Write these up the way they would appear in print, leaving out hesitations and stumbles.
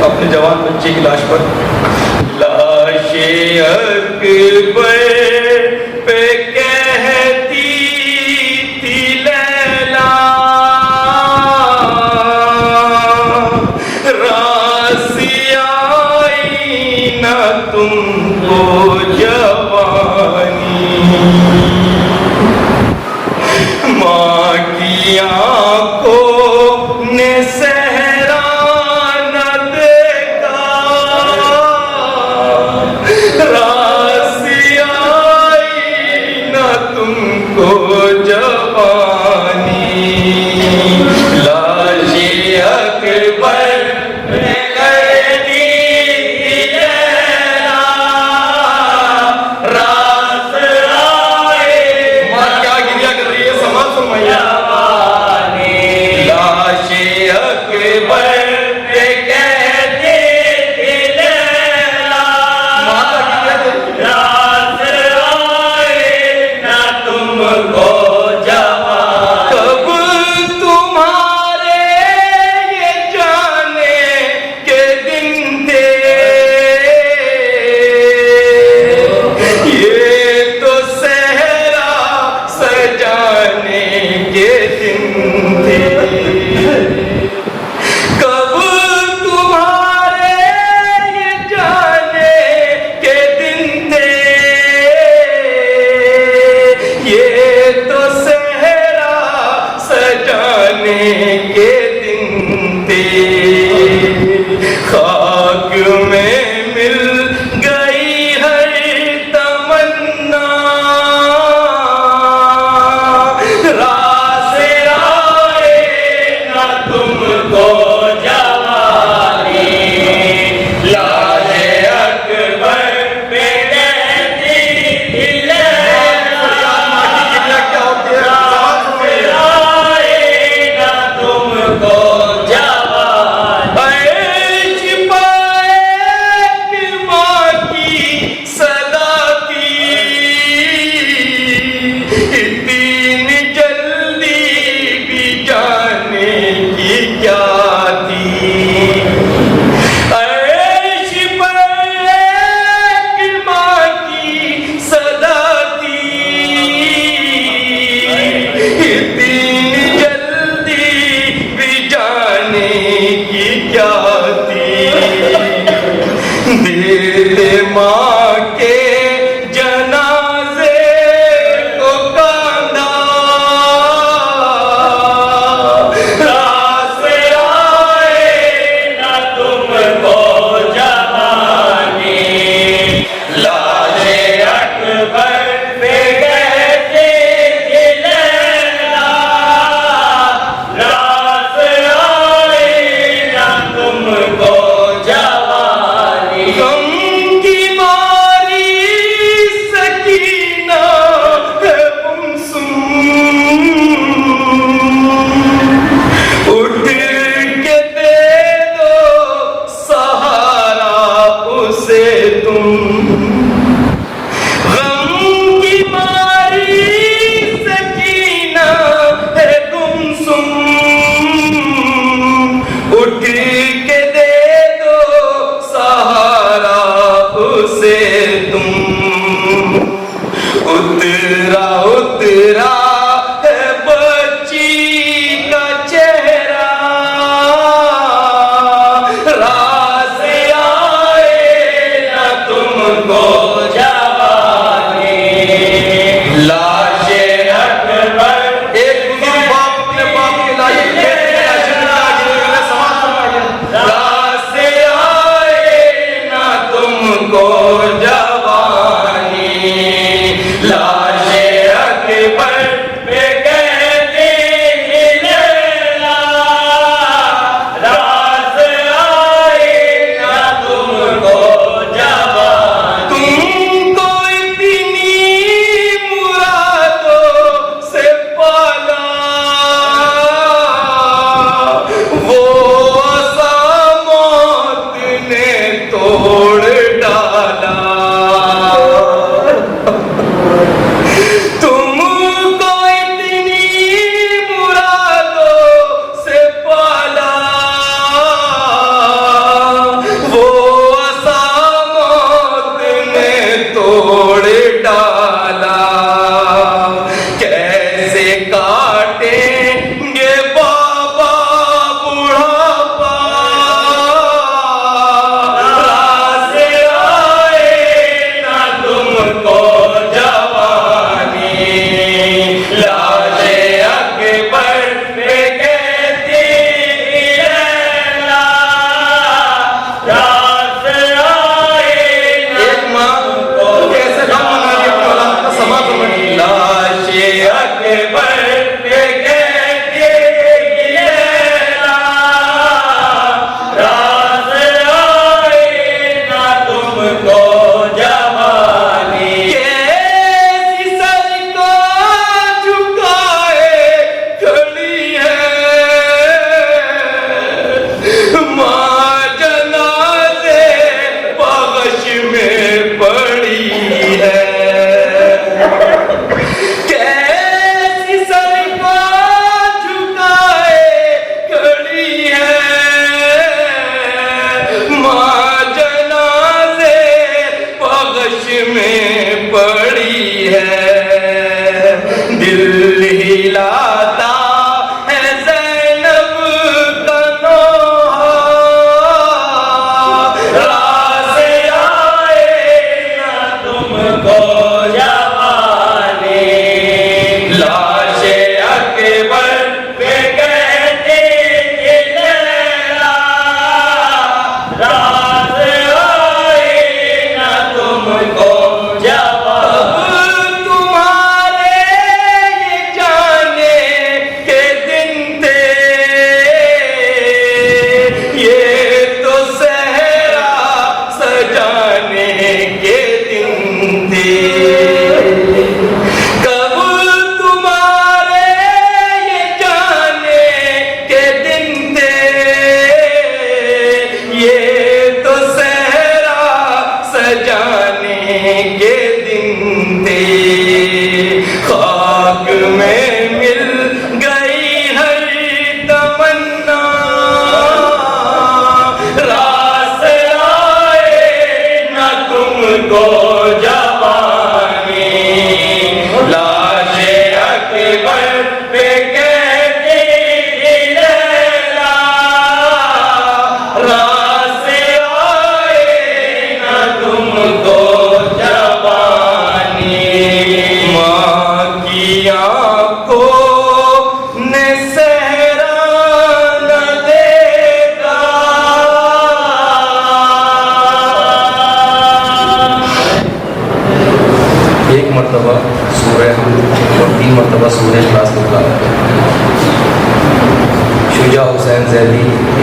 अपने जवान बच्चे की लाश पर। लाशे अकबर पे कहती थी लैला, रासी आई न तुमको जवानी, माँ की आंखों ने सहरा न देखा, रासी आई न तुमको जवानी। लाशे अकबर पे कहती थी लैला, रास आए। माँ क्या गिरिया कर रही है, समाज फरमाइए। लाशे अकबर पे कहती थी लैला, रास आए न तुमको जवानी। कब तुम्हारे ये जाने के दिन थे, ये तो सहरा सजाने के दिन थे। कब तुम्हारे ये जाने के दिन थे, ये तो सहरा सजाने के दिन थे। खाक में मिल गई हर तमन्ना, रास आए न तुमको जवानी। लाशे अकबर पे कहती थी लैला, रास आए न तुमको जवानी।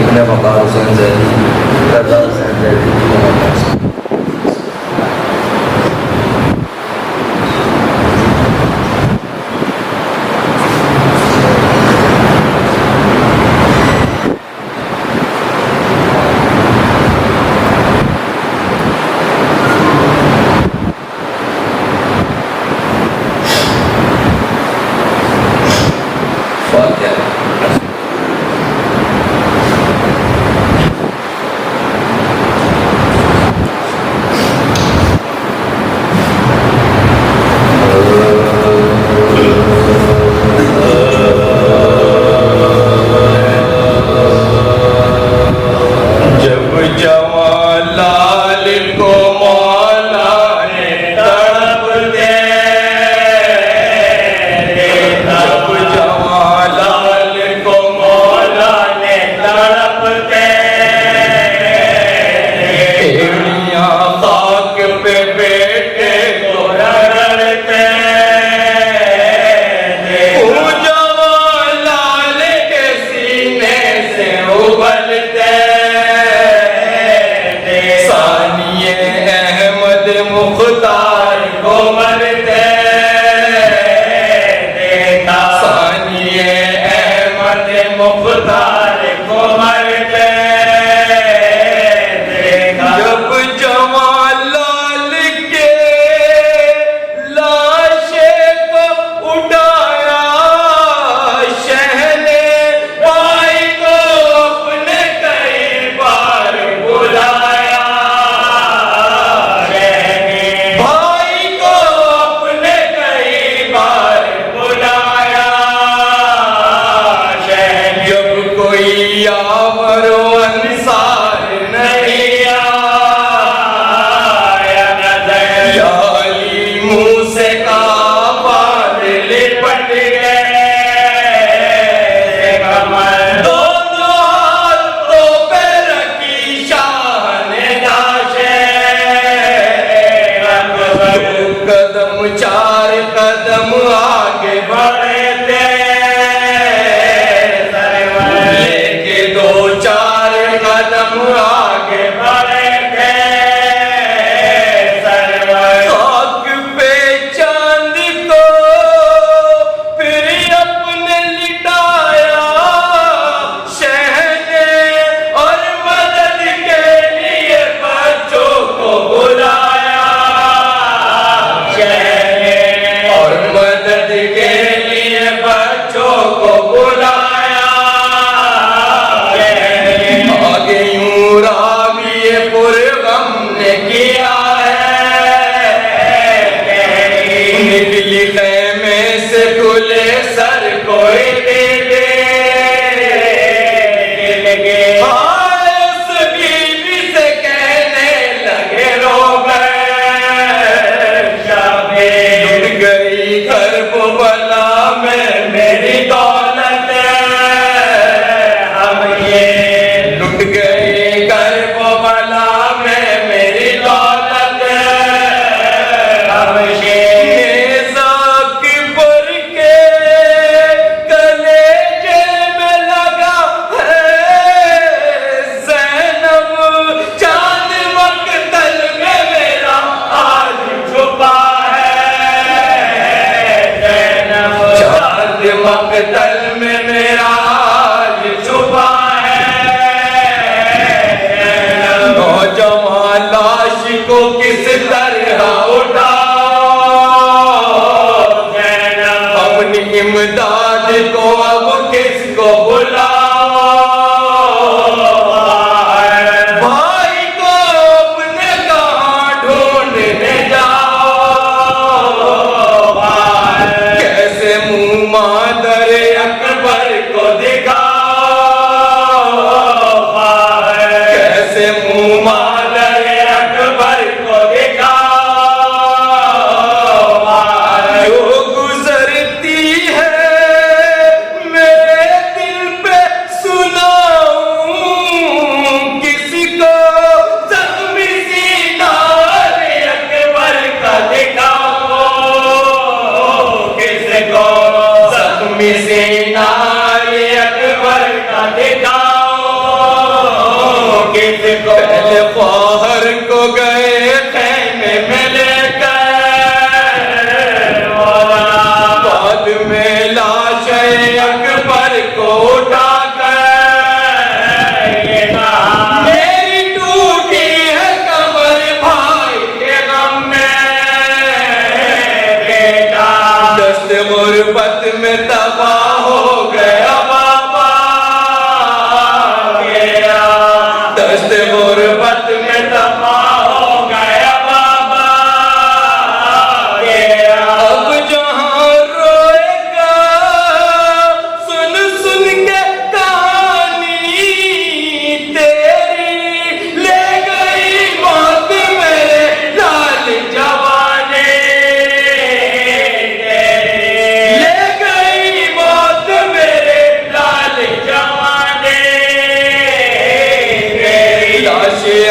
इब्न वक़ार हुसैन ज़ैदी, रज़ा हुसैन ज़ैदी।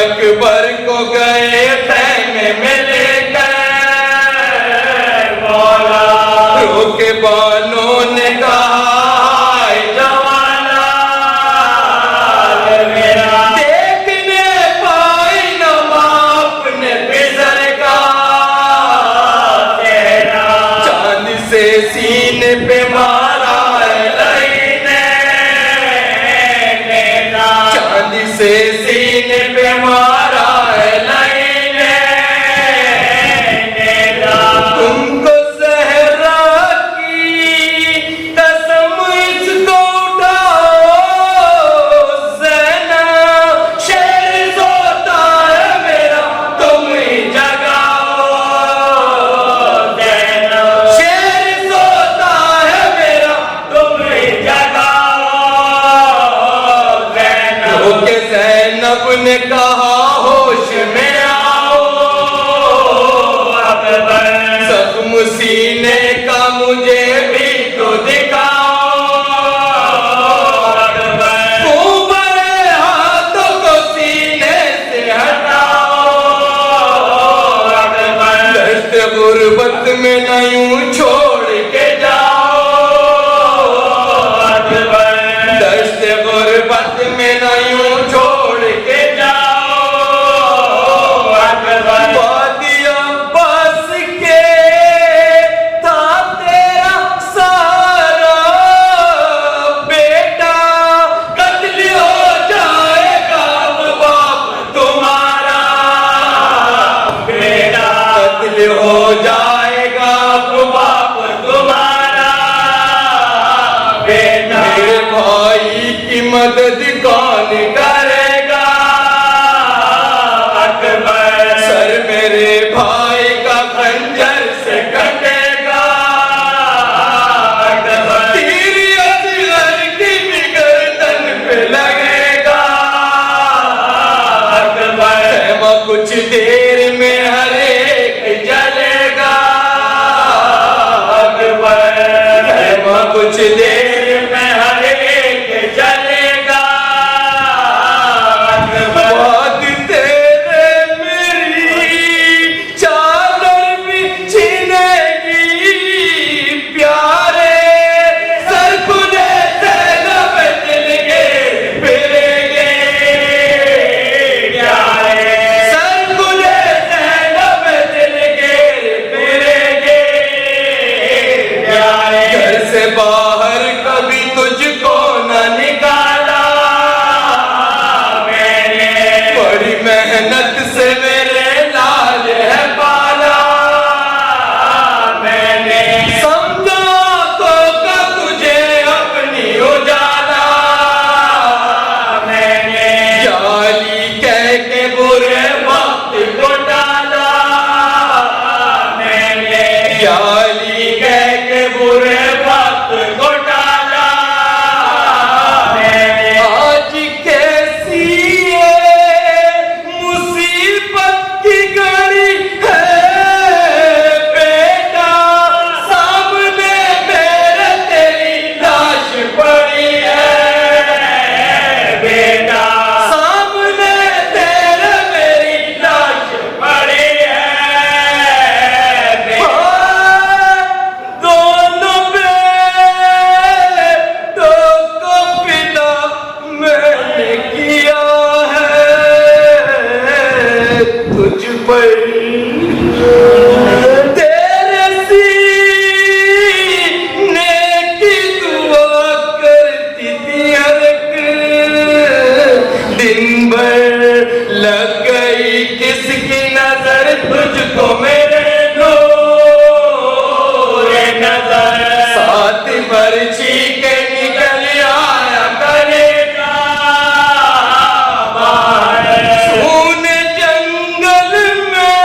अकबर को गए खैमे में लेकर मौला, रोके बानों ने कहा हाय जवाना मेरा, देखने पाई न बाप ने पिसर का तेरा, चांद से सीने पे मारा है लईने नेता, चांद से सीने पे मारा है लईने नेता, तुमको सहरा की कसम इसको उठाओ ज़ैना, शेर सोता है मेरा तुम ही जगाओ ज़ैना, शेर सोता है मेरा तुम ही जगाओ ज़ैना, रोके ज़ैनब ने कहा होश में आओ अकबर, जख्म सीने का मुझे भी तो दिखाओ अकबर, ऊपरे हाथों को सीने से हटाओ अकबर, दस्त गुर्बत में न यूं छोड़ के जाओ अकबर, दस्त गुर्बत में न यूं छोड़ के जाओ अकबर, वादी अब्बास के था तेरा सारा बेटा, कत्ल हो जाएगा अब बाप तुम्हारा बेटा, कत्ल हो जाएगा अब बाप तुम्हारा बेटा, मेरे भाई की मदद कौन करेगा अकबर, सर मेरे भाई का खंजर से कटेगा अकबर, तीर असगर की भी गर्दन पे लगेगा अकबर, खेमा कुछ देर में हर एक जलेगा अकबर, खेमा कुछ देर में हर एक जलेगा अकबर, बात तेरे मेरी चादर भी छीनेगी प्यारे, सर खुले ज़ैनब दिल के फिरेंगे प्यारे, सर खुले ज़ैनब दिल के फिरेंगे प्यारे, घर से बाहर कभी तुझको न निकाला मैंने, बड़ी मेहनत से मेरे लाल है पाला मैंने, समझा तो का तुझे अपनी उजाला मैंने, जाली कह के बुरे वक्त को टाला मैंने, जाली कह के बुरे वक्त को टाला मैंने, आज कैसी ये मुसीबत की घड़ी है बेटा, सामने मेरे तेरी लाश पड़ी है बेटा, सामने तेरे मेरी लाश पड़ी है बेटा, दोनों बेटों को पिला मैंने किया है तुझ पर, तेरे सीने की दुआ करती थी हर एक, दिन भर लग गई किसकी नजर तुझको मेरे नूरे नजर, साथ मर्ची के निकल आया करेगा बाहर, खून जंगल में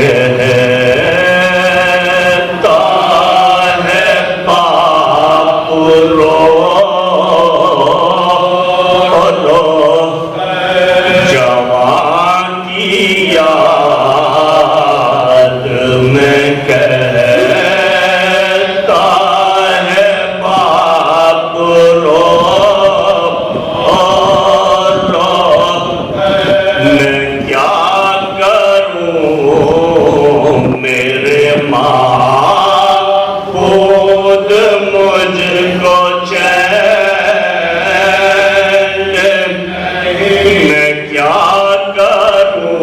कहता है बाप रो रो जवान की याद में कहता है बाप रो रो मैं क्या करूं मेरे माँ खुद मुझको चैन मैं क्या करूं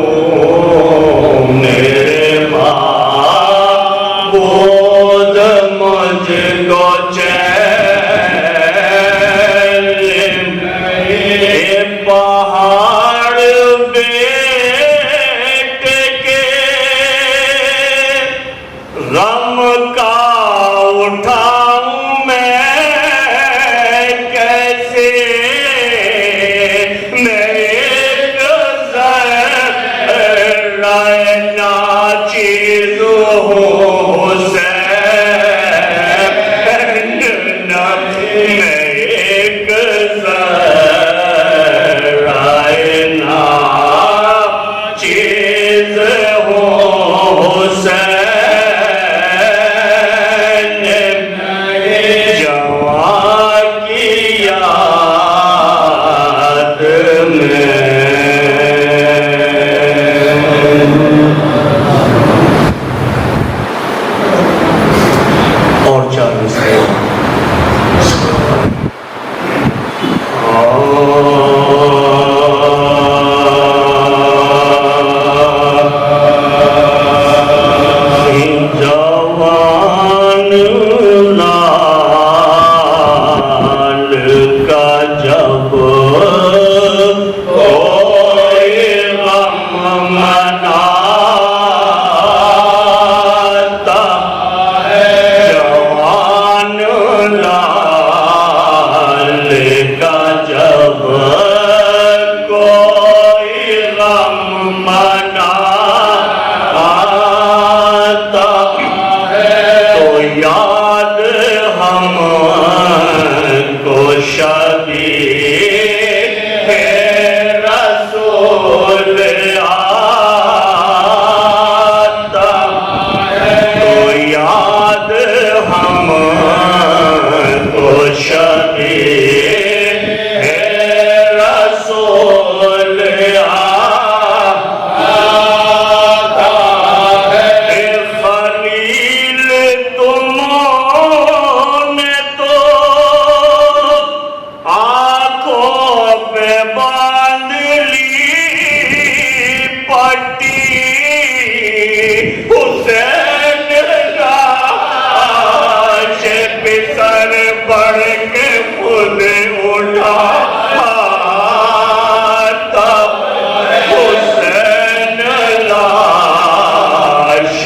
मेरे माँ खुद मुझको चैन ये पहाड़ बेटे के गम का उठाऊं मैं कैसे मैं एक जरा नाचीज हूँ हुसैन मैं एक जरा नाचीज हूँ हुसैन जवां की याद में और 40 जवान लाल का जब कोई गम मनाता जवान लाल का जब कोई गम मनाता तो याद हमको शबीह रसूल आता तो याद हमको शबीह रसूल आता खलील तुमने तो आंखों पे बांध ली पट्टी हुसैन लाश पे सर बढ़ के खुद उठा हुसैन लाश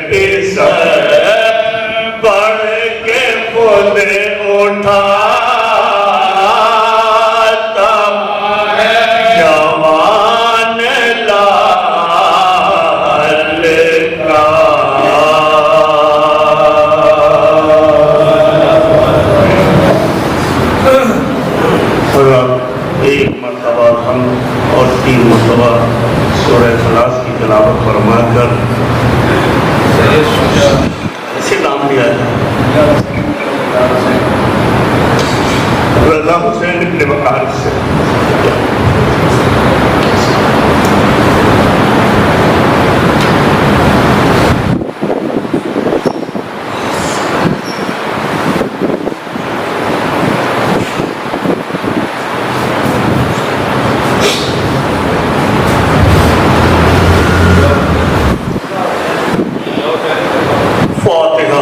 पे सर बढ़ के खुद उठा जवान लाल का और अब एक मरतबा हम और 3 मरतबा सूरह इखलास की तिलावत फरमा कर इसे नाम दिया है रज़ा हुसैन इब्न वक़ार से फातिहा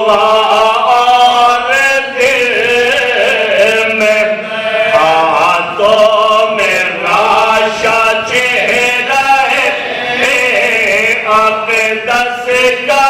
और दिल में हाथों में राशा चेहरा है अक़दस का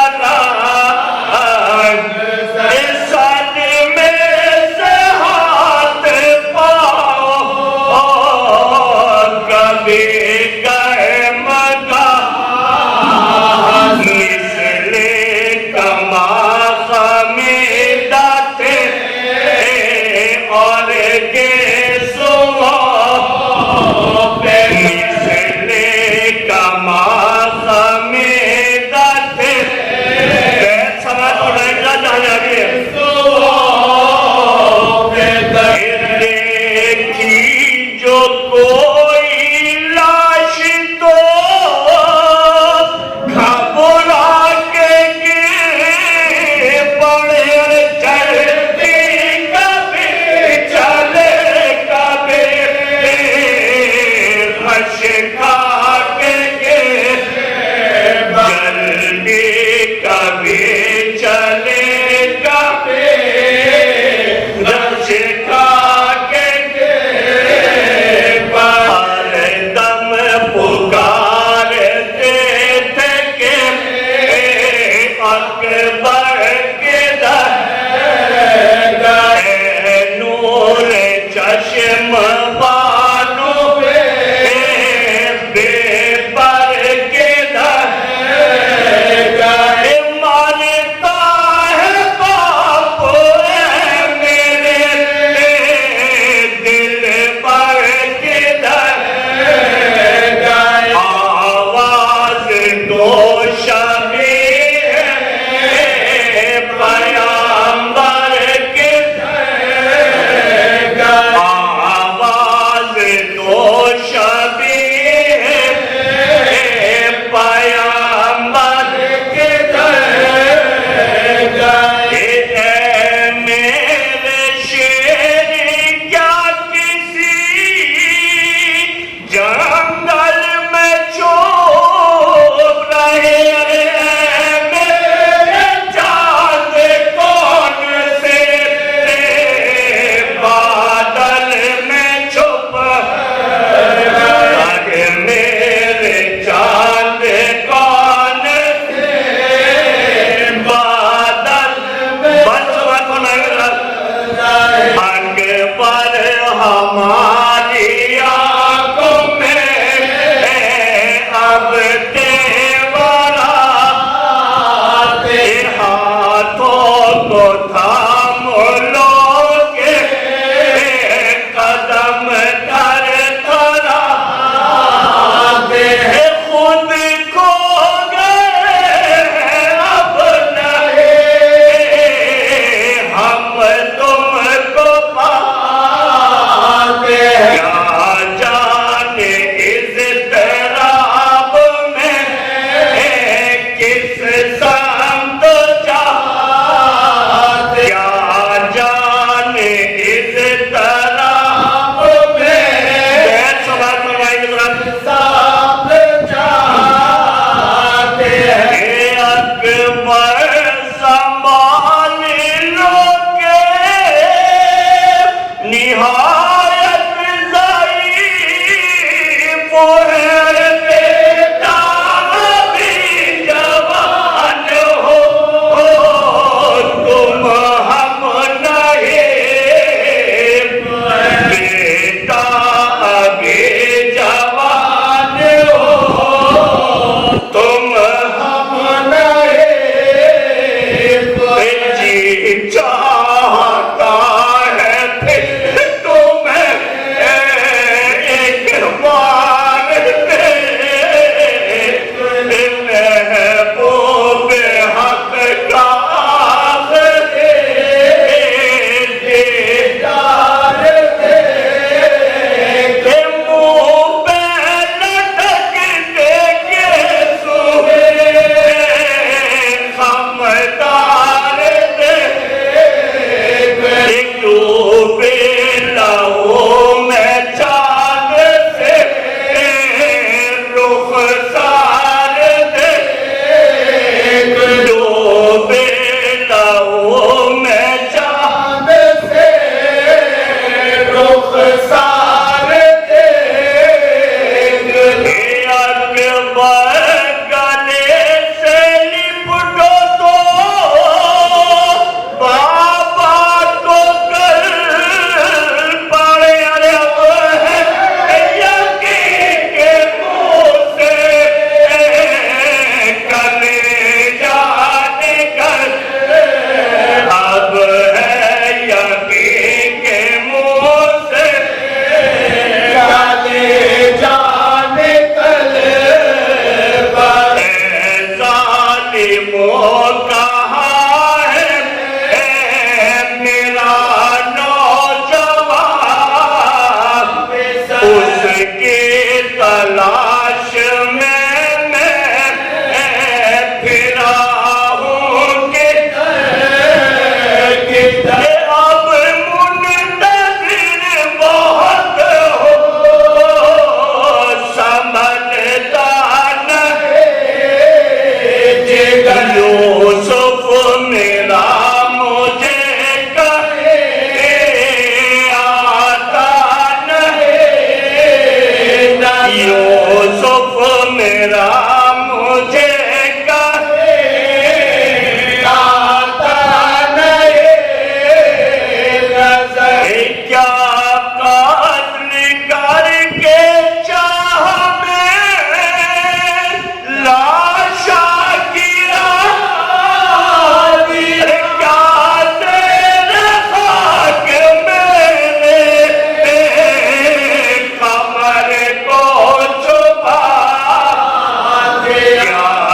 मुझे कहेगा नहीं नजर क्या कातल करके चाह में लाशा गिरा दी क्या तेरे खाक मैंने कमर को छुपा दिया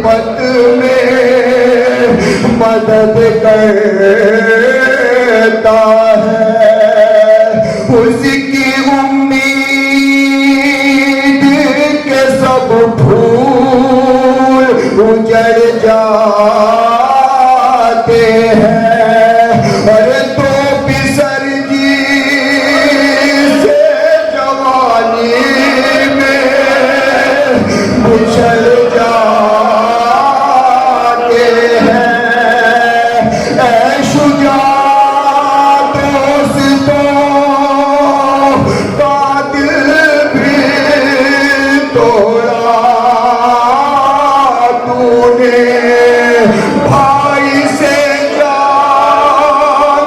मुसीबत में मदद करता है, उसकी उम्मीद के सब फूल उजड़ जाते हैं। अरे तो बिसर जी से जवानी में बिछड़ जाते हैं। ऐ शुजा दोस्तों का दिल भी तोड़ा तूने, भाई से जा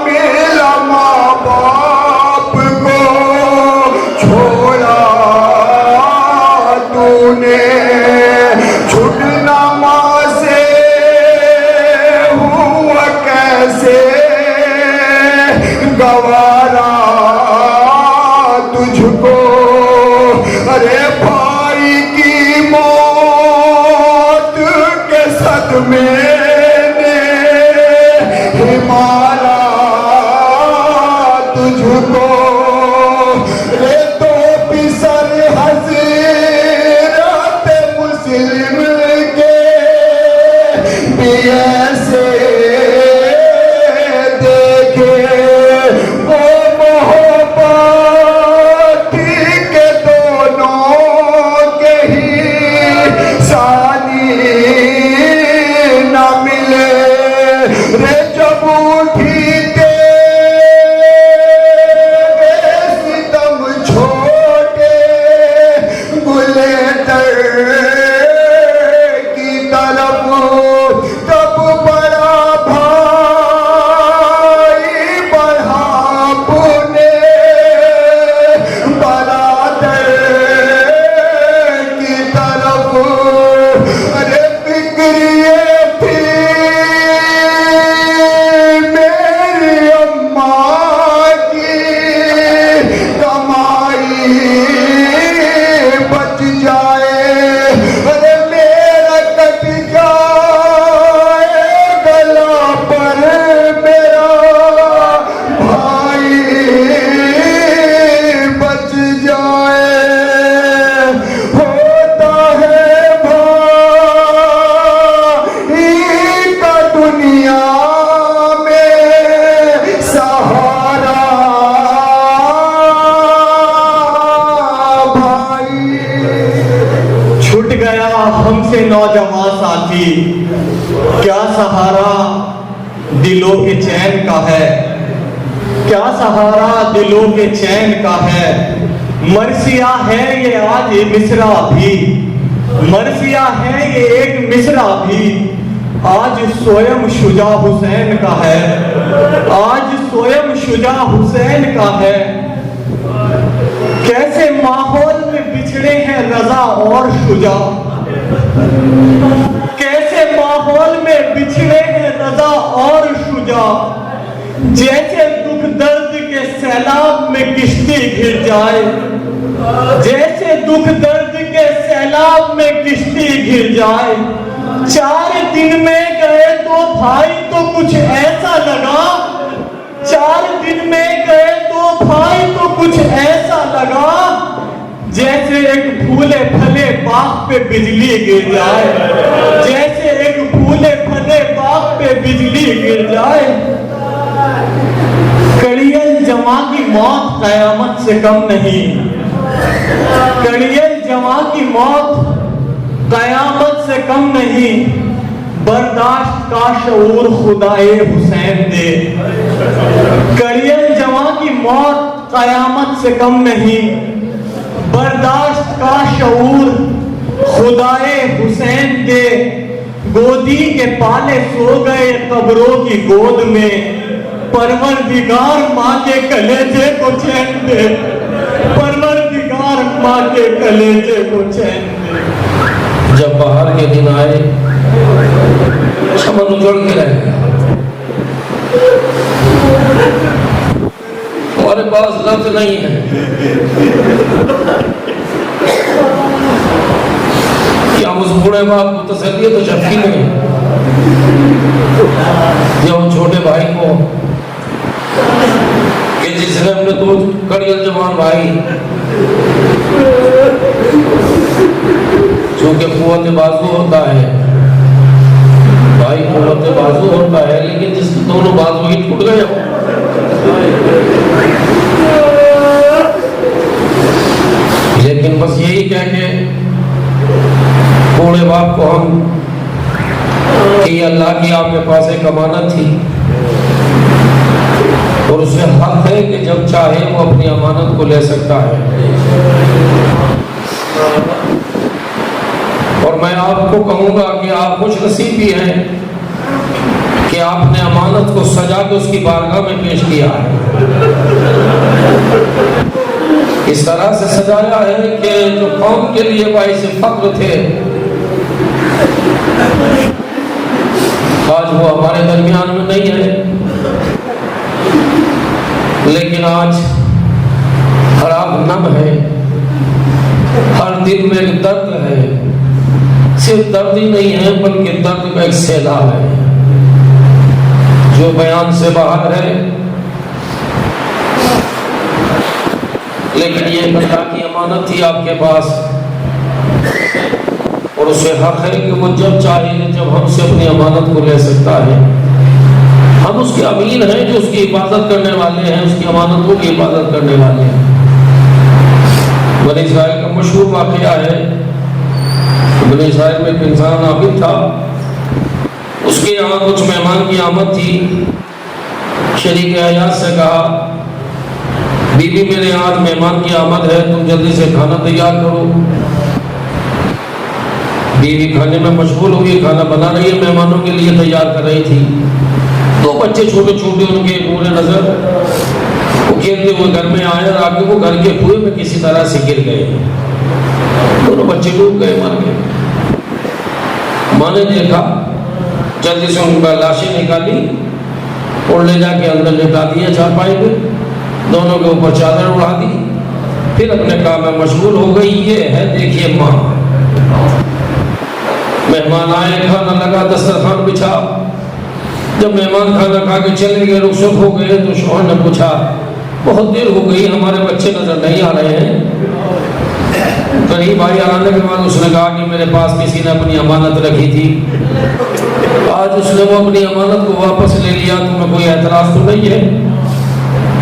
मिला माँ बाप को छोड़ा तूने, छुटना माँ से हुआ कैसे गवारा तुझको। अरे भाई की मौत के सदमे ने हिमारा तुझको। रे तो बिसर हज़रत मुस्लिम के भी ऐसे देखे, वो मोहब्बत के दोनों के ही सानी न मिले। रे जब उठी तेरे सितम छोटे गुलेदर की तरफ, तब बड़ा भाई बढ़ा पुने बरादर की तरफ। अरे फिक्रिए थी मेरी अम्मा की कमाई बच जाए, अरे मेरा कट जाए गला पर मेरा भाई बच जाए। होता है भाई का दुनिया में सहारा भाई। छूट गया हमसे नौजवान साथी, क्या सहारा दिलों के चैन का है, क्या सहारा दिलों के चैन का है। मरसिया है ये आज ये मिसरा भी, मरसिया है ये एक मिसरा भी, आज स्वयं शुजा हुसैन का है, आज स्वयं शुजा हुसैन का है। कैसे माहौल में बिछड़े हैं रजा और शुजा, कैसे माहौल में बिछड़े हैं रजा और शुजा। जैसे दुख दर्द के सैलाब में किश्ती घिर जाए, जैसे दुख दर्द के सैलाब में किश्ती घिर जाए। 4 दिन में गए तो भाई तो कुछ ऐसा लगा, 4 दिन में गए तो भाई तो कुछ ऐसा लगा, जैसे एक फूले फले बाग पे बिजली गिर जाए, जैसे एक फूले फले बाग पे बिजली गिर जाए। कड़ियल जमा की मौत कयामत से कम नहीं, कड़ियल जमा की मौत कयामत से कम नहीं। बर्दाश्त का शऊर खुदाए हुसैन दे, कड़ियल जमा की मौत कयामत से कम नहीं। बर्दाश्त का शऊर खुदाए हुसैन दे। गोदी के पाले सो गए कब्रों की गोद में, परवरदिगार माँ के कलेजे को चैन दे, परवरदिगार माँ के कलेजे को चैन दे। जब बाहर के दिन आए चमन उजड़ के रह गया, हमारे पास लफ्ज नहीं है कि अब उस बूढ़े बाप को तसल्ली तो झपकी नहीं, जो छोटे भाई को कि जिसने अपने दो कड़ियल जवान भाई चूंकि कुव्वत बाजू होता है, भाई कुव्वत बाजू होता है, लेकिन जिसके दोनों बाजू ही टूट गए लेकिन बस यही कह के बूढ़े बाप को हम कि अल्लाह की आपके पास एक अमानत थी और उसे हक है कि जब चाहे वो अपनी अमानत को ले सकता है। और मैं आपको कहूंगा कि आप खुश नसीब भी हैं कि आपने अमानत को सजा के उसकी बारगाह में पेश किया है। इस तरह से सजाया है कि जो कौम के लिए बाइस फख्र थे आज वो हमारे दरमियान में नहीं है, लेकिन आज हर आग नम है, हर दिल में एक दर्द है, सिर्फ दर्द ही नहीं है बल्कि दर्द का एक सैलाब है जो बयान से बाहर है। लेकिन ये अल्लाह की अमानत थी आपके पास और उसे हक है कि वो जब चाहे जब हमसे अपनी अमानत को ले सकता है। हम उसके अमीन हैं जो उसकी इबादत करने वाले हैं, उसकी अमानतों की इबादत करने वाले हैं। बनी इस्राइल का मशहूर वाक़या है, बनी इस्राइल में एक इंसान आबिद था, उसके यहाँ कुछ मेहमान की आमद थी। शरीक हयात से कहा, बीबी मेरे आज मेहमान की आमद है, तुम जल्दी से खाना तैयार करो। बीवी खाने में मशगूल होगी, खाना बना रही है, मेहमानों के लिए तैयार कर रही थी। दो बच्चे छोटे छोटे उनके पूरे नजर, वो खेलते हुए घर में आए और आगे वो घर के कुएं में किसी तरह से गिर गए। दोनों बच्चे डूब गए, मर गए। माँ ने देखा, जल्दी से उनका लाशें निकाली और ले जाके अंदर लेटा दिया चारपाई में, दोनों के ऊपर चादर उड़ा दी, फिर अपने काम में मशगूल हो गई। ये है देखिए माँ। मेहमान आए, खाना लगा, दस्तरखान बिछा। जब मेहमान खाना खा के चले गए, रुखसत हो गए, तो शौहर ने पूछा, बहुत देर हो गई, हमारे बच्चे नजर नहीं आ रहे हैं। करीब आई, आने के बाद उसने कहा कि मेरे पास किसी ने अपनी अमानत रखी थी, आज उसने वो अपनी अमानत को वापस ले लिया, तुम्हें कोई एतराज तो नहीं है?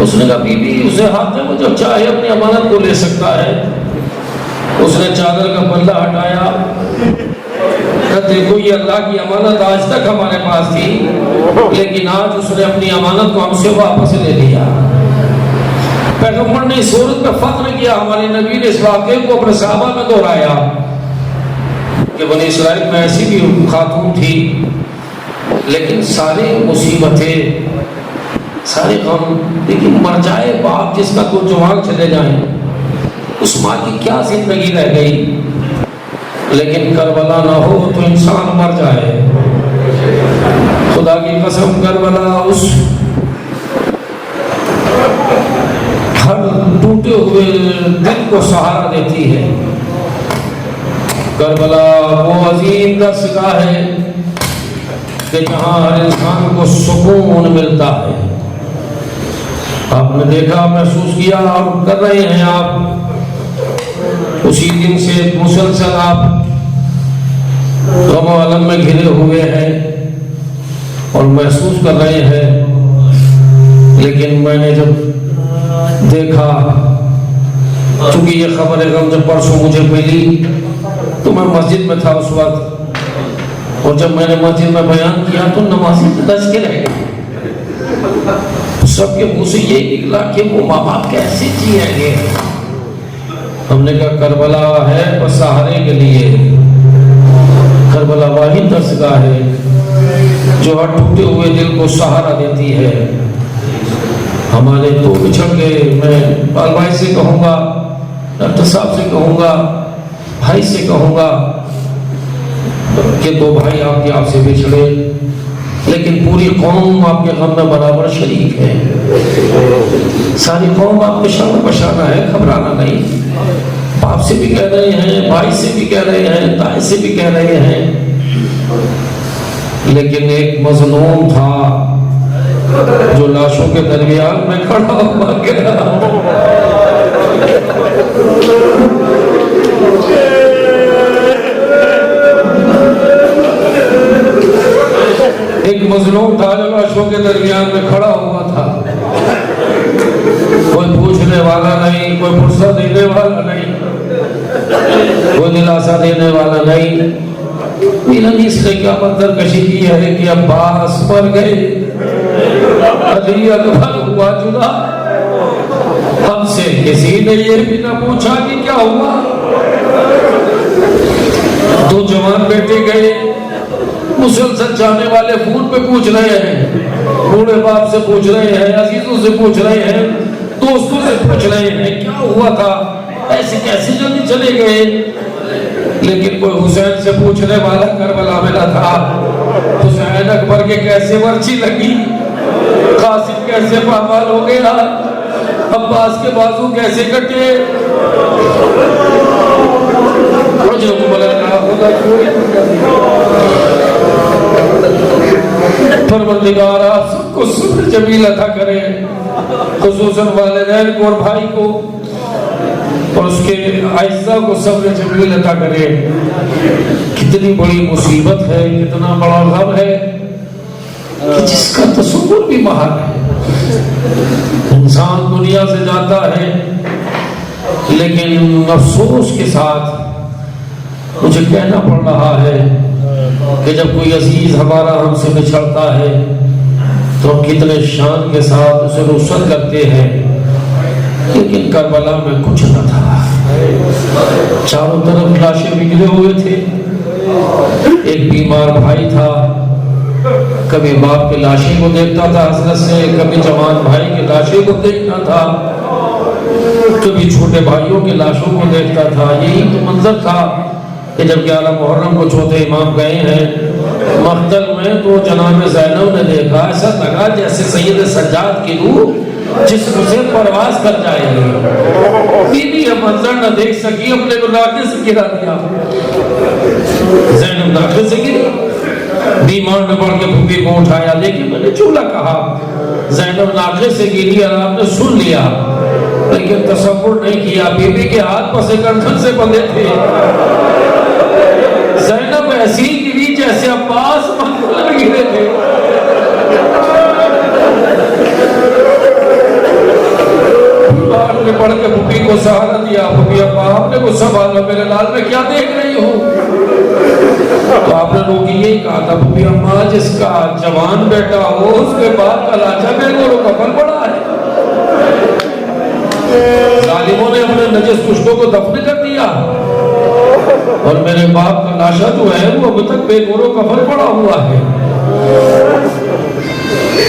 उसने कहा, बीबी उसे हाथ में, वो जब चाहे अपनी अमानत को ले सकता है। उसने चादर का पल्ला हटाया, देखो ये अल्लाह की अमानत आज तक हमारे पास थी, लेकिन आज उसने अपनी अमानत को हमसे वापस ले लिया। पैगंबर ने इस सूरत पे फख्र किया, हमारे नबी ने इस वाक़े को अपने सहाबा में दोहराया कि बनी इस्राइल में ऐसी भी खातून थी, लेकिन सारी मुसीबतें, सारे गम, लेकिन मर जाए बाप जिसका दो जवान चले जाए, उस माँ की क्या जिंदगी रह गई। लेकिन करबला ना हो तो इंसान मर जाए। खुदा की कसम, करबला उस हर टूटे हुए दिल को सहारा देती है। करबला वो अजीम दरगाह है कि जहाँ हर इंसान को सुकून मिलता है। आपने देखा, महसूस किया और कर रहे हैं आप, उसी दिन से मुसलसल आप गम अलम में घिरे हुए हैं और महसूस कर रहे हैं। लेकिन मैंने जब देखा, चूंकि ये खबर गम जब परसों मुझे मिली तो मैं मस्जिद में था उस वक्त, और जब मैंने मस्जिद में बयान किया तो नमाजी दस के रह गए। सबके मुंह से ये निकला कि वो माँ बाप कैसे जिएंगे। हमने कहा करबला है बस सहारे के लिए, करबला वाही दरगाह है जो हर टूटे हुए दिल को सहारा देती है। हमारे तो बिछड़ गए, मैं बाल भाई से कहूँगा, डॉक्टर साहब से कहूँगा, भाई से कहूँगा कि दो भाई आपसे बिछड़े, लेकिन पूरी कौम आपके गम में बराबर शरीक है। सारी कौम आपके शान बशाना है, घबराना नहीं। बाप से भी कह रहे हैं, भाई से भी कह रहे हैं, दाई से भी कह रहे हैं, लेकिन एक मजलूम था जो लाशों के दरमियान में खड़ा हुआ गया। एक मजलूम था जो लाशों के दरमियान में खड़ा हुआ था। कोई पूछने वाला नहीं, कोई फुर्सत देने वाला नहीं, कोई दिलासा देने वाला नहीं। इसने क्या मंजर कशी की है कि अब्बास मर गए, अली अकबर हुआ जुदा। हमसे किसी ने ये भी ना पूछा कि क्या हुआ। दो जवान बेटे गए, मुसलसल जाने वाले फोन पे पूछ रहे हैं, बूढ़े बाप से पूछ रहे हैं, अजीजों से पूछ रहे हैं, दोस्तों से पूछ रहे हैं क्या हुआ था, ऐसे कैसे जल्दी चले गए। लेकिन कोई हुसैन से पूछने वाला करबला में न था। हुसैन अकबर के कैसे वर्ची लगी, कासिम कैसे पामाल हो गया, अब्बास के बाजू कैसे कटे। परवरदिगार आप सबको सब्र जमील अता करे, खुसूसन वालिदैन को और भाई को और उसके आइज़ा को सब्र जमील अता करे। कितनी बड़ी मुसीबत है, कितना बड़ा गम है कि जिसका तसव्वुर भी महाल है। इंसान दुनिया से जाता है, लेकिन अफसोस के साथ मुझे कहना पड़ रहा है कि जब कोई अजीज हमारा हमसे बिछड़ता है तो हम कितने शान के साथ उसे रुखसत करते हैं, लेकिन करबला में कुछ न था। चारों तरफ लाशें बिखरे हुए थे। एक बीमार भाई था, कभी बाप की लाशें को देखता था हसरत से, कभी जवान भाई की लाशें को देखता था, कभी छोटे भाइयों की लाशों को देखता था। यही तो मंजर था कि जब 11 मुहर्रम को चौथे इमाम गए हैं मख्तल में, तो जनाब ज़ैनब ने देखा, ऐसा लगा जैसे सैयद सज्जाद की रूह जिस्म से परवाज कर जाएगी। बीवी यह मंजर न देख सकी, अपने को नाके से गिरा दिया। ज़ैनब नाके से गिरी, बीमार ने बढ़ के फूफी को उठाया, लेकिन मैंने चूल्हा कहा। ज़ैनब नाके से गिरी और आपने सुन लिया, लेकिन तसव्वुर नहीं किया बीबी के हाथ पसे गर्दन से बंधे थे। ज़ैनब ऐसी गिरी जैसे अब्बास मकबूल गिरे थे। आपने पढ़ के फूफी को सहारा दिया, फूफी अब्बा आपने को संभाला, मेरे लाल में क्या देख रही हो। तो आपने लोग यही कहा था, फूफी अम्मा जिसका जवान बेटा हो उसके बाप का लाचा बेगोरो कफन पड़ा है। जालिमों ने अपने नजस पुष्टों को दफन कर दिया और मेरे बाप का लाशा जो है वो अब तक बेगोरो कफन पड़ा हुआ है।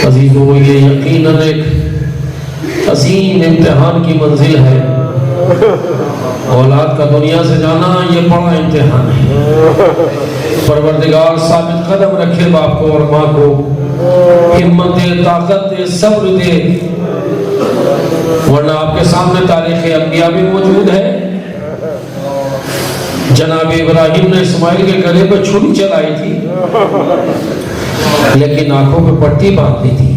अजीजों, ये यकीनन एक अजीम इम्तिहान की मंजिल है। औलाद का दुनिया से जाना ये बड़ा इम्तिहान है। परवरदिगार साबित कदम रखे बाप को और माँ को, हिम्मत दे, ताकत दे, सब्र दे, वरना आपके सामने तारीख़ अंबिया भी मौजूद है। जनाब इब्राहिम ने इस्माइल के गले पर छुरी चलाई थी, लेकिन आंखों पे पट्टी बांध दी थी।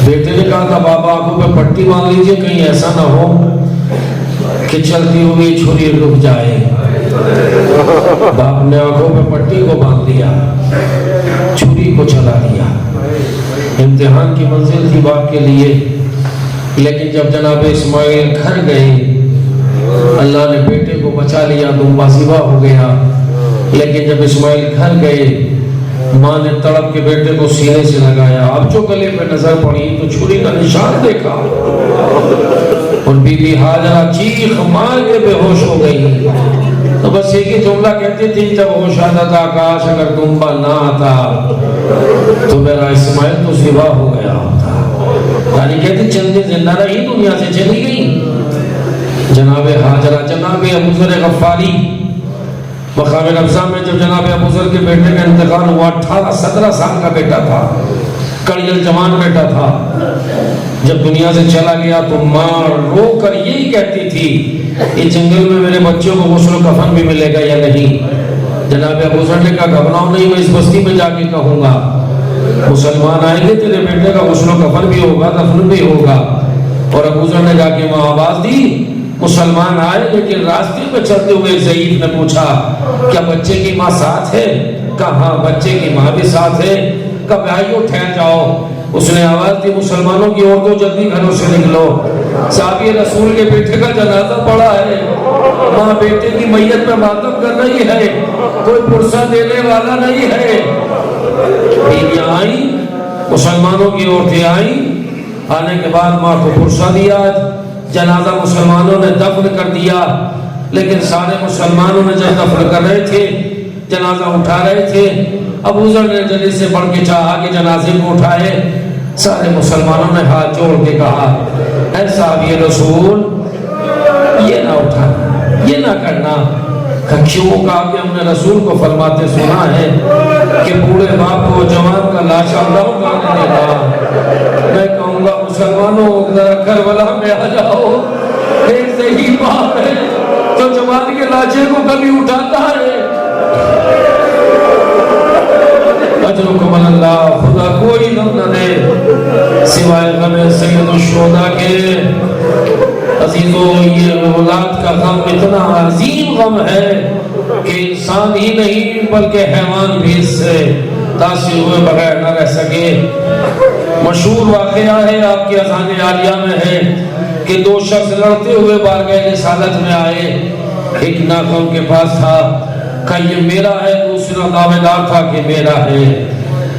बेटे ने कहा था, बाबा आंखों पे पट्टी बांध लीजिए, कहीं ऐसा ना हो कि चलती हुई छुरी रुक जाए। बाप ने आंखों पे पट्टी को बांध दिया, छुरी को चला दिया। इम्तिहान की मंजिल थी बाप के लिए। लेकिन जब जनाब इस्माइल घर गए, अल्लाह ने बेटे को बचा लिया, दुम्बा ज़िबा हो गया। लेकिन जब इस्माइल घर गए, माँ ने तड़प के बेटे को सीने से लगाया। अब जो गले पे नजर पड़ी तो छुरी का निशान देखा और बीबी हाजरा चीख मार के बेहोश हो गई। तो बस एक ही जुमला कहती थी, जब होश आता था काश अगर दुम्बा ना आता तो मेरा इस्माइल तो ज़िबा हो गया होता। यानी कहती चंद दिन जिंदा रही, दुनिया से चली गई। जनाबे हाजरा, जनाबे अबू ज़र गफ़ारी मकाम रब्ज़ा में जब जनाब अबू ज़र के बेटे का इंतकाल हुआ, 18-17 साल का बेटा था, कड़ियल जवान बेटा था। जब दुनिया से चला गया तो माँ रो कर यही कहती थी ये जंगल में मेरे बच्चों को गुस्ल कफन भी मिलेगा या नहीं। जनाब अबू ज़र ने कहा घबराओ नहीं, मैं इस बस्ती में जाके कहूँगा, मुसलमान आएंगे, तेरे बेटे का गुस्ल कफन भी होगा, दफन भी होगा। और अबू ज़र ने जाके वहाँ आवाज दी, मुसलमान आए, लेकिन रास्ते में चलते हुए ज़ईफ ने पूछा क्या बच्चे की माँ साथ है? कहा हाँ, बच्चे की माँ भी साथ है। कहा भाइयों ठहर जाओ। उसने आवाज दी, मुसलमानों की औरतों जल्दी घरों से निकलो, साहब रसूल के बेटे का जनाजा पड़ा है, माँ बेटे की मैयत पे मातम कर रही है, कोई पुरसा देने वाला नहीं है। बीवियां आई, मुसलमानों की औरतें आई, आने के बाद माँ को पुरसा दिया, जनाजा मुसलमानों ने दफन कर दिया। लेकिन सारे मुसलमानों ने जब दफन कर रहे थे, जनाजा उठा रहे थे, अबू ज़र ने जल्दी से बढ़ के चाहा कि जनाजे को उठाए। सारे मुसलमानों ने हाथ जोड़ के कहा, ऐ साहब रसूल, ये ना उठा, ये ना करना। क्यों? कहा कि हमने रसूल को फरमाते सुना है कि बूढ़े बाप को जवान का लाशा न उतारने देगा। मैं कहूँगा मुसलमानों जरा करबला में आ जाओ, एक सही बात है तो जवान के लाशे को कभी उठाता है। अजरुकुम अल्लाह, खुदा कोई गम न दे सिवाय गम सैयद शुहदा के। अजीजों, ये औलाद का गम इतना अजीम गम है कि इंसान ही नहीं बल्कि हैवान भी इससे तासीर हुए बगैर न रह सके। मशहूर वाकया है, आपकी अज़ान आलिया में है कि दो शख्स लड़ते हुए बारगाह रिसालत में आए। एक नाका उनके पास था, कहा ये मेरा है, दूसरा दावेदार था कि मेरा है।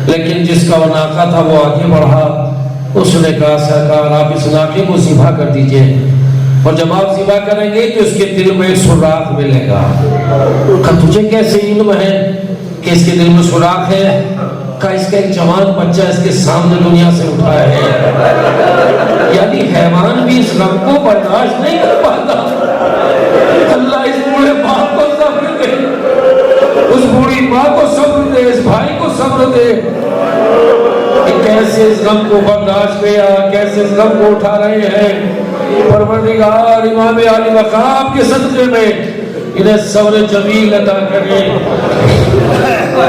लेकिन जिसका वो नाका था वो आगे बढ़ा, उसने कहा सरकार आप इस नाके को ज़िबा कर दीजिए, और जब आप ज़िबा करेंगे तो इसके दिल में एक सुराख मिलेगा। कहा तुझे कैसे इल्म है कि इसके दिल में सुराख है? कहा इसका एक जवान बच्चा इसके सामने दुनिया से उठा है। यानी हैवान भी इस गम को बर्दाश्त नहीं कर पाता। अल्लाह इस बूढ़े बाप को सब्र दे, उस बूढ़ी माँ को सब्र दे, इस भाई को सब्र दे। कैसे इस गम को बर्दाश्त किया, कैसे इस गम को उठा रहे हैं। परवरदिगार इमाम आली मकाम के सदक़े में इन्हें सब्र जमील अता करे।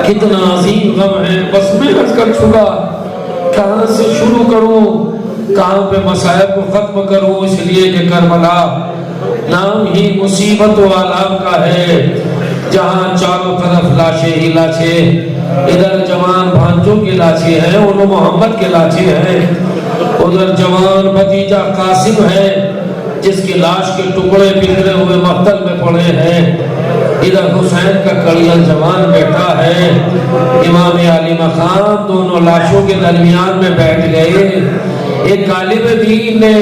कितना अजीम गम है, बस मैं अर्ज़ कर चुका, कहाँ से शुरू करूँ, कहाँ पे मसाइब को खत्म करूँ। इसलिए कि करबला नाम ही मुसीबत व आलाम का है, जहाँ चारों तरफ लाशें ही लाशें, इधर जवान भांजों की लाशें हैं, उन्हों मोहम्मद के लाशें हैं, उधर जवान भतीजा कासिम है जिसकी लाश के टुकड़े बिखरे हुए मख्तल में पड़े हैं, इधर हुसैन का कड़ियल जवान बेटा है। इमाम आली मकाम दोनों लाशों के दरमियान में बैठ गए। एक गालिब दीन ने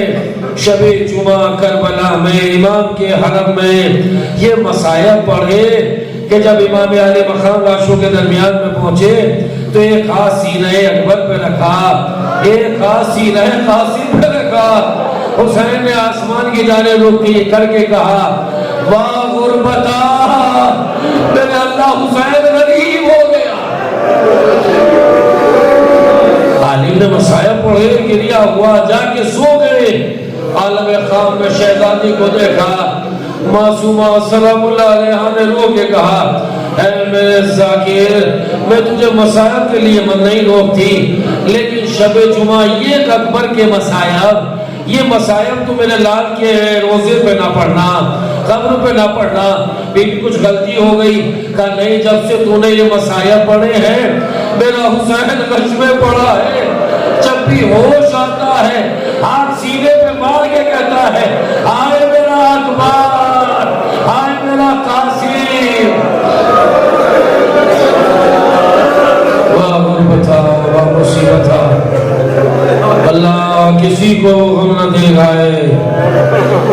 शबे जुमा करबला में इमाम के हरम में ये मसाया पढ़े कि जब इमाम आली मकाम लाशों के दरमियान में पहुंचे तो एक हाथ सीने अकबर पे रखा, एक हाथ सीने कासिम पे रखा। हुसैन ने आसमान की जानिब रुख करके कहा, वाह गुरबता, मेरे अल्लाह हुसैन गरीब हो गया। आलिम ने मसाया पढ़े, गिरिया हुआ, जाके सो गए। आलम खाम में शहजादी को देखा, मासूमा सलामुल्लाह अलैहा ने रो के कहा, ऐ मेरे ज़ाकिर, मैं तुझे मसायब के लिए मन नहीं रोकती, लेकिन शबे जुमा ये अकबर के मसायब, ये मसायब तो मेरे लाल के रोजे पे ना पढ़ना, कब्र पे ना पढ़ना। बीबी कुछ गलती हो गई? कहा नहीं, जब से तूने ये मसायब पढ़े हैं मेरा हुसैन गश में पड़ा है। जब भी होश आता है हाथ सीने पे मार के कहता है, आए मेरा अकबर, आए मेरा कासिम। वाह गुरबता, वाह मुसीबता, अल्लाह किसी को गम न दे गाए।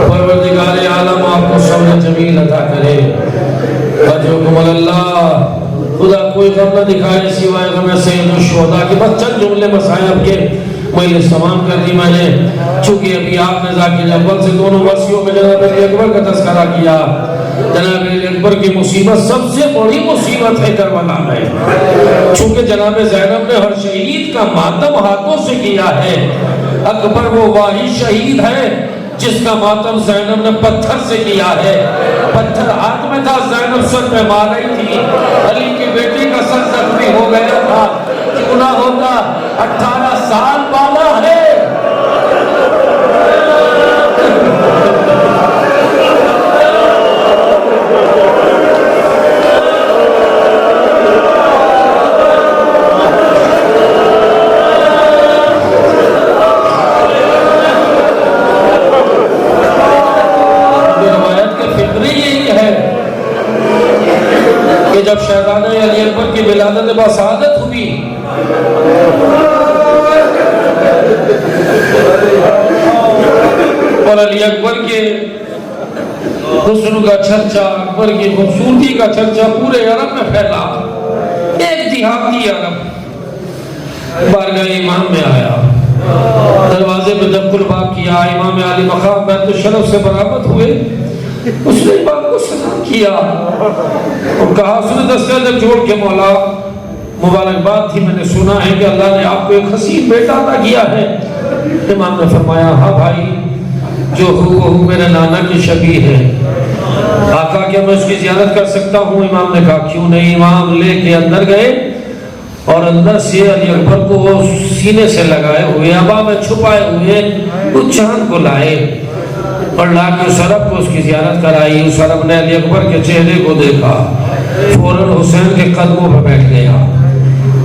परवरदिगार आलम आपको सब्र जमील अता करे। अजरुकुम अल्लाह, खुदा कोई गम न दिखाए सिवाय गम सैयद शुहदा के। बस चंद जुमले मसायब के मैं तमाम कर दी मैंने, चूंकि अभी आपने ज़ाकिर अव्वल से दोनों वसियों में जनाब अकबर का तज़किरा किया। जनाब अकबर की मुसीबत सबसे बड़ी मुसीबत है करबला में, चूंकि जनाब ज़ैनब ने हर शहीद का मातम हाथों से किया है। अकबर वो वाहिद शहीद है जिसका मातम ज़ैनब ने पत्थर से किया है। पत्थर हाथ में था, ज़ैनब सर पे मार रही थी। अली के बेटे का सर जख्मी हो गया था। क्यों ना होता, 18 साल बाला है। जब शहजादा अली अकबर की विलादत बसादत हुई और अली अकबर के हुस्न का चर्चा, अकबर की खूबसूरती का चर्चा पूरे अरब में फैला। एक देहाती अरब बारगाह इमाम में आया, दरवाजे पे जब कुलबाब किया, इमाम आली मकाम बैतुल शरफ से बरामद हुए। उसने इमाम को सलाम किया और कहा, उसने दस्तक जोड़ के, मौला मुबारकबाद थी, मैंने सुना है कि अल्लाह ने आपको एक हसीन बेटा अता किया है। इमाम ने फरमाया, हाँ भाई, जो वो मेरे नाना की शबी है। आका, क्या मैं उसकी ज़ियारत कर सकता हूँ? इमाम ने कहा, क्यों नहीं। इमाम लेके अंदर गए और अंदर से अली अकबर को वो सीने से लगाए हुए, अबा में छुपाए हुए उस चांद को लाए और लाके उस अरब को उसकी ज़ियारत कराई। उस अरब ने अली अकबर के चेहरे को देखा, फौरन हुसैन के कदमों पर बैठ गया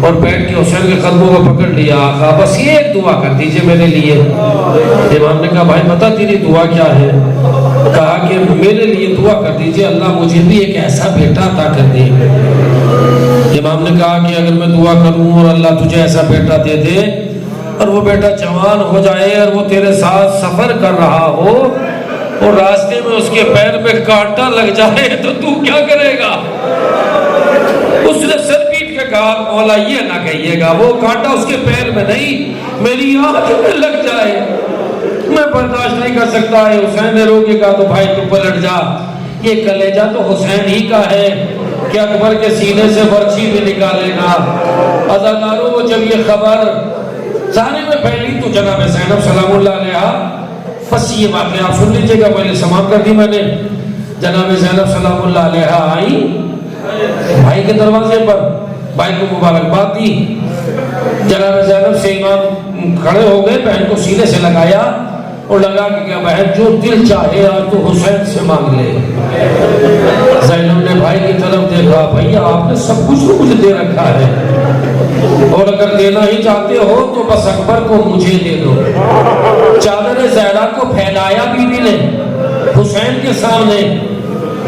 और बैठ के हुसैन के कदमों को पकड़ लिया। आका, बस ये एक दुआ कर दीजिए मेरे लिए। इमाम ने कहा, भाई बता तेरी दुआ क्या है? कहा कि मेरे लिए दुआ कर दीजिए, अल्लाह मुझे भी एक ऐसा बेटा अता कर दे। इमाम ने कहा कि अगर मैं दुआ करूं और अल्लाह तुझे ऐसा बेटा दे दे और वो बेटा जवान हो जाए और वो तेरे साथ सफर कर रहा हो और रास्ते में उसके पैर में कांटा लग जाए तो तू क्या करेगा? उसने सर पीट के कहा, मौला ये ना कहिएगा, वो कांटा उसके पैर में नहीं मेरी आंख में लग जाए, मैं बर्दाश्त नहीं कर सकता है। हुसैन ने रोके कहा, तो भाई तू पलट जा, ये कलेजा तो हुसैन ही का है कि अकबर के सीने से बर्छी भी निकालेगा। अज़ादारों, जब ये खबर सारे में फैली तो जनाब ज़ैनब सलामुल्लाह अलैहा, बस ये बातें आप सुन लीजिएगा, पहले समाप्त कर दी मैंने। जनाब ज़ैनब सलामुल्लाह अलैहा आई भाई के दरवाजे पर, भाई को मुबारकबाद दी। जनाब ज़ैनब से इमाम खड़े हो गए, बहन को सीने से लगाया और लगा कि क्या बहन जो दिल चाहे आज तो हुसैन से मांग ले। ज़ैनब ने भाई की तरफ देखा, भैया आपने सब कुछ तो मुझे दे रखा है और अगर देना ही चाहते हो तो बस अकबर को मुझे दे दो। चादर ज़हरा को फैलाया बीवी ने हुसैन के सामने।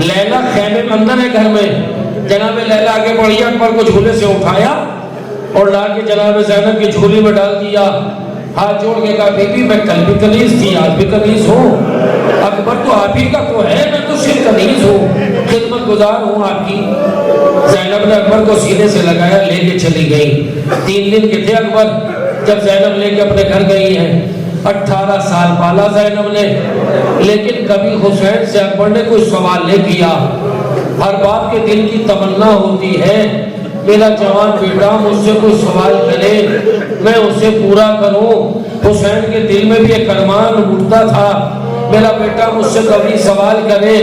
लैला खैमे में अंदर है घर में। जनाब लैला आगे बढ़ी, अकबर को झूले से उठाया और लाके जनाब ज़ैनब की झोली में डाल दिया। हाथ जोड़ के कहा, बीबी मैं कल भी कनीज थी, आज भी कनीज हूँ। अकबर तो आप ही का तो है, मैं तो सिर्फ कनीज हूँ, खिदमत गुजार हूँ आपकी। ज़ैनब ने अकबर को सीने से लगाया, लेके चली गई। 3 दिन के थे अकबर जब ज़ैनब लेके अपने घर गई है। 18 साल पाला ज़ैनब ने, लेकिन कभी हुसैन से अकबर ने कोई सवाल नहीं किया। हर बाप के दिल की तमन्ना होती है, मेरा जवान बेटा मुझसे कोई सवाल करे, मैं उसे पूरा करूं। हुसैन के दिल में भी एक अरमान उठता था, मेरा बेटा मुझसे कभी सवाल करे।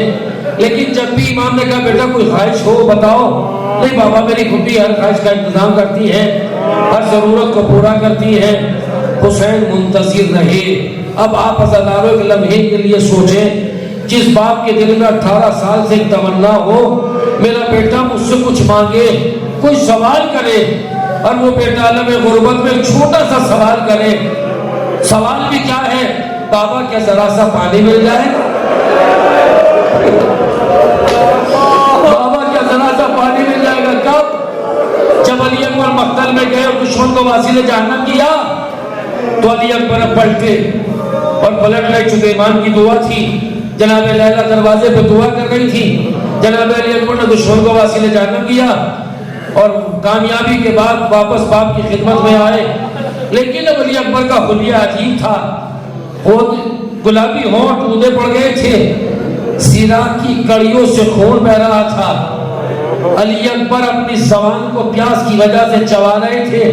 लेकिन जब भी इमाम ने कहा, बेटा कोई ख्वाहिश हो बताओ, नहीं बाबा मेरी गुड्डी हर ख्वाहिश का इंतजाम करती है, हर जरूरत को पूरा करती है। हुसैन मुंतजिर रहे। अब आप अज़ादारों के लम्हे के लिए सोचें, जिस बाप के दिल में 18 साल से तमन्ना हो, मेरा बेटा मुझसे कुछ मांगे, कोई सवाल करे, और वो बेटा आलम गुर्बत में एक छोटा सा सवाल करे। सवाल भी क्या है? बाबा क्या जरा सा पानी मिल जाएगा? बाबा क्या जरा सा पानी मिल जाएगा? कब? जब अली अकबर मक्तल में गए और दुश्मन को वासिले जहन्नम किया तो अली अकबर पलटे और पलट गए, चूंकि ईमान की दुआ थी। जनाब लैला दरवाजे पे दुआ कर रही थी। जनाब अली अकबर ने दुश्मन को वासिले जहन्नम किया और कामयाबी के बाद वापस बाप की खिदमत में आए। लेकिन अब अली अकबर का हुलिया अजीब था, गुलाबी होंठ उदे पड़ गए थे, सिरा की कड़ियों से खून बह रहा था। अली अकबर अपनी ज़बान को प्यास की वजह से चबा रहे थे।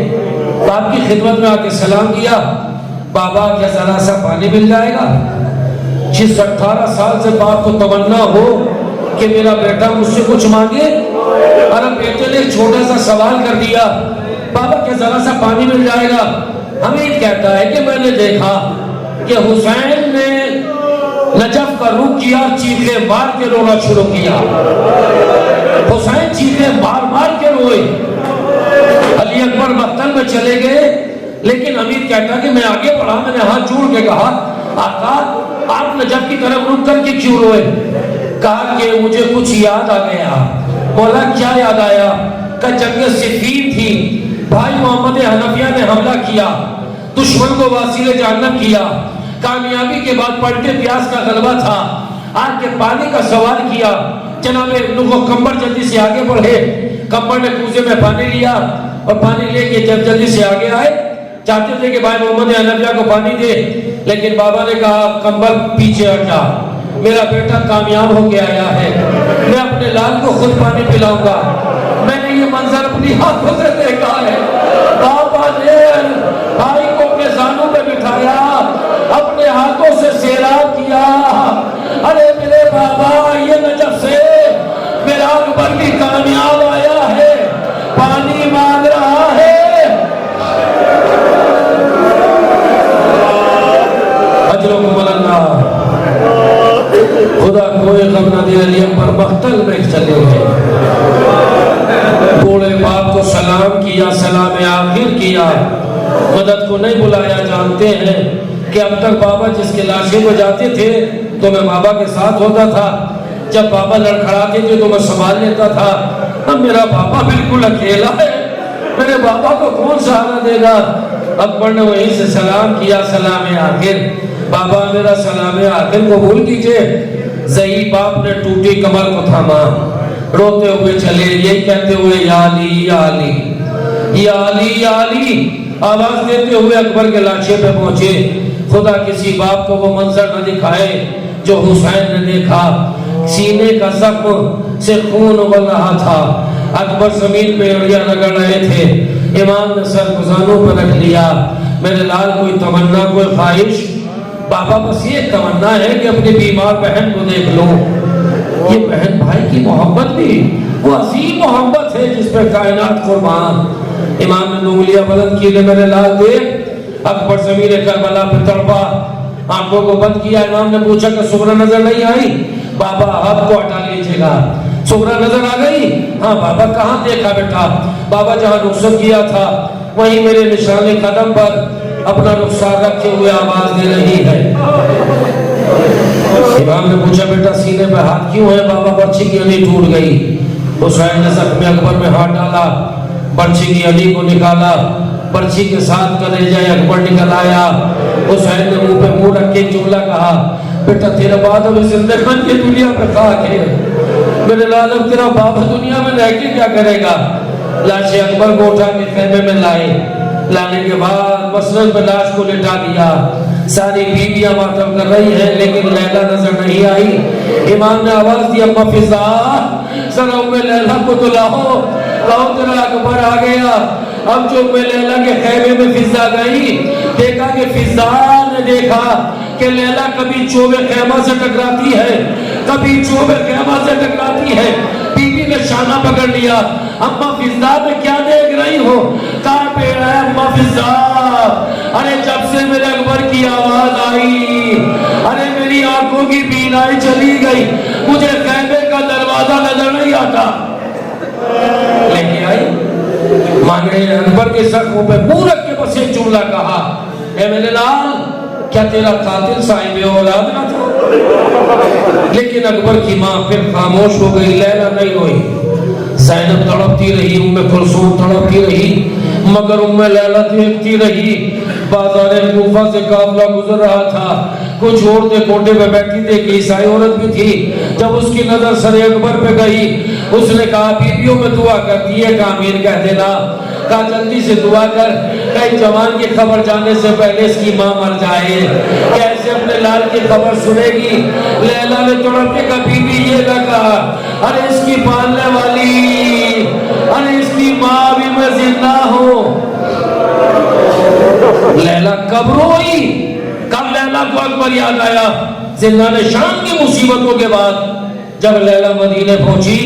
बाप की खिदमत में आके सलाम किया, बाबा क्या जरा सा पानी मिल जाएगा? जिस 18 साल से बाप को तमन्ना हो कि मेरा बेटा मुझसे कुछ मांगे, अरे बेटे ने एक छोटा सा सवाल कर दिया, बाबा क्या जरा सा पानी मिल जाएगा? हमीद कहता है कि मैंने देखा कि हुसैन ने नजफ का रुख किया, चीखे मार के रोना शुरू किया। हुसैन चीखे मार मार के रोए। अली अकबर मक्तल में चले गए, लेकिन हमीद कहता कि मैं आगे बढ़ा, मैंने हाथ जोड़ के कहा, आका आप नजफ की तरफ रुक करके क्यों रोए? कहा कि मुझे कुछ याद आ गया। बोला क्या याद आया? का जंग सिफीन थी, भाई मोहम्मद हनफिया ने हमला किया, दुश्मन को वासीले जहन्नम किया, कामयाबी के बाद पलटे प्यास का गलबा था, आग के पानी का सवाल किया, जनाबे लोगों कंबर जल्दी से आगे बढ़े, कंबर ने कूजे में पानी लिया और पानी लेके जब जल्दी से आगे आए, चाहते थे कि भाई मोहम्मद हनफिया को पानी दे, लेकिन बाबा ने कहा कंबर पीछे हटा, मेरा बेटा कामयाब होके आया है, मैं अपने लाल को खुद पानी पिलाऊंगा। मैंने ये मंजर अपनी आंखों से देखा है। बाबा ने भाई को अपने जानों में बिठाया, अपने हाथों से सैराब किया। अरे मेरे बाबा, ये नजफ से मेरा अकबर भी कामयाब आया है, पानी मांग रहा है। अजरों को मलंगा खुदा कोई गम न दे, अली अकबर मख्तल में चले गए। बूढ़े बाप को सलाम किया, सलाम आखिर किया, मदद को नहीं बुलाया। जानते हैं कि अब तक बाबा जिसके लाशे को जाते थे तो मैं बाबा के साथ होता था, जब बाबा लड़खड़ाते थे तो मैं संभाल लेता था। अब मेरा बाबा बिल्कुल अकेला है, मेरे बाबा को कौन सहारा देगा? अकबर ने वहीं से सलाम किया, सलाम आखिर। बाबा मेरा सलाम आखिर कबूल कीजिए। ज़ई बाप ने टूटी कमर को थामा, रोते हुए चले, यही कहते हुए या अली या अली या अली या अली, आवाज देते हुए अकबर के लाशे पे पहुंचे। खुदा किसी बाप को वो मंजर न दिखाए जो हुसैन ने देखा। सीने का जख्म से खून उबल रहा था, अकबर जमीन पे एड़ियां रगड़ रहे थे। इमाम ने सर गुजानों पर रख लिया। मेरे लाल कोई तमन्ना, कोई ख्वाहिश? बाबा बस ये तमन्ना है कि अपनी बीमार बहन को देख लूं। ये बहन भाई की मोहब्बत भी वो अजीम मोहब्बत है जिस पर कायनात कुर्बान। इमाम ने उंगलियां बुलंद की, मेरे लाल देख। अकबर ज़मीर करबला पे तड़पा, आंखों को बंद किया। इमाम ने पूछा कि सुगरा नजर नहीं आई? बाबा हाथ को हटा लीजिएगा। सुगरा नजर आ गई? हाँ बाबा। कहाँ देखा बेटा? बाबा जहाँ रुखसत किया था वहीं मेरे निशाने कदम पर अपना रुखसार रखे हुए आवाज दे रही है। इमाम ने पूछा बेटा सीने पे हाथ क्यों है? बाबा बर्छी की अली टूट गई। हुसैन ने जख्म अकबर में हाथ डाला, बर्छी की अली को निकाला, बर्छी के साथ कलेजा अकबर निकल आया। हुसैन ने मुंह पे मुंह रख के जुमला कहा, बेटा तेरा बाद अब जिंदगी की दुनिया में खा के, मेरे लाल अब तेरा बाबा दुनिया में रह के क्या करेगा? लाशे अकबर को उठा के खेमे में लाए। लाने के बाद मसनद पे लाश को लिटा दिया। सारी बीवियां मातम कर रही हैं, लेकिन लैला नजर नहीं आई। इमाम ने आवाज दी, अम्मा फिजा जरा उम्मे लैला को तो लाओ, लाओ तेरा अकबर आ गया। अब जो उम्मे लैला के खेमे में फिजा गई, देखा कि फिजा ने देखा कि लैला कभी चोबे खेमा से टकराती है, कभी चोबे खेमा से टकराती है। बीवी ने शाना पकड़ लिया, अम्मा फिजा में क्या देख रही हो? कहाँ पे है अम्मा फिजा? अरे जब से मेरे अकबर की आवाज आई, अरे मेरी आंखों की बीनाई चली गई, मुझे खेमे का दरवाजा नजर नहीं आता। लेके आई, मांगे अकबर के जख्मों पे पूरक के बस एक जुमला कहा, ए मेरे लाल क्या तेरा कातिल साहिब औलाद ना था? लेकिन अकबर की माँ फिर खामोश हो गई। लैला नहीं रोई, ज़ैनब तड़पती रही, उम्मे कुलसूम तड़पती रही, मगर उम्मे लैला देखती रही। बाज़ारे कूफा से काफिला गुजर रहा था, कुछ औरतें कोटे पे बैठी थी, एक ईसाई औरत भी थी। जब उसकी नजर सरे अकबर पे गई, उसने कहा बीवियों में दुआ करती है, आमीन कह देना। कहा जल्दी से दुआ कर, कहीं जवान की खबर जाने से पहले इसकी माँ मर जाए। कैसे अपने लाल की खबर सुनेगी? लैला ने तड़प के कहा बीवी ये ना कहा, अरे इसकी पालने वाली, अरे इसकी माँ भी मैं जिंदा हूँ। लैला कब रोई? कब लैला को अकबर याद आया? जिंदा शाम की मुसीबतों के बाद जब लैला मदीने पहुंची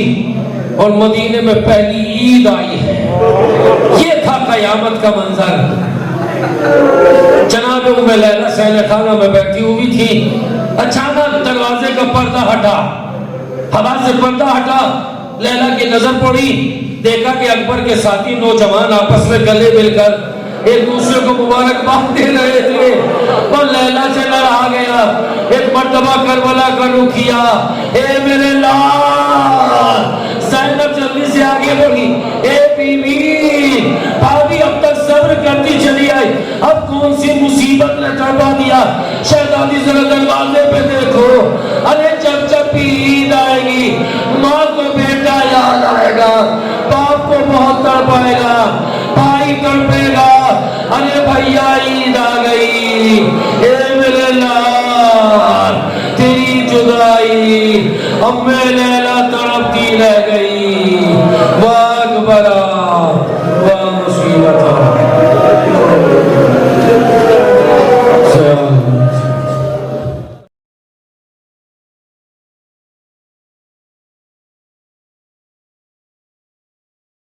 और मदीने में पहली ईद आई है, ये था कयामत का मंजर। जनाब उम्मे लैला सहने खाना में बैठी हुई थी, अचानक दरवाजे का पर्दा हटा, हवा से पर्दा हटा, लैला की नजर पड़ी, देखा कि अकबर के साथी नौजवान आपस में गले मिलकर एक दूसरे को मुबारकबाद दे रहे थे। और लैला से लड़ा गया, एक मर्तबा करबला का रुख किया, ए मेरे लाल। ज़ैनब जल्दी से आगे बढ़ी, ए बीबी, भाभी अब तक सब्र करती चली आई, अब कौन सी मुसीबत ने तड़पा दिया? शहजादी जरा दरवाजे पे देखो, अरे जब जब भी ईद आएगी माँ को बेटा याद आएगा, बाप को बहुत तड़पाएगा, भाई तड़पेगा, अरे भैया ईद आ गई, ए मेरे लाल तेरी जुदाई, अब मैं लैला तड़पती रह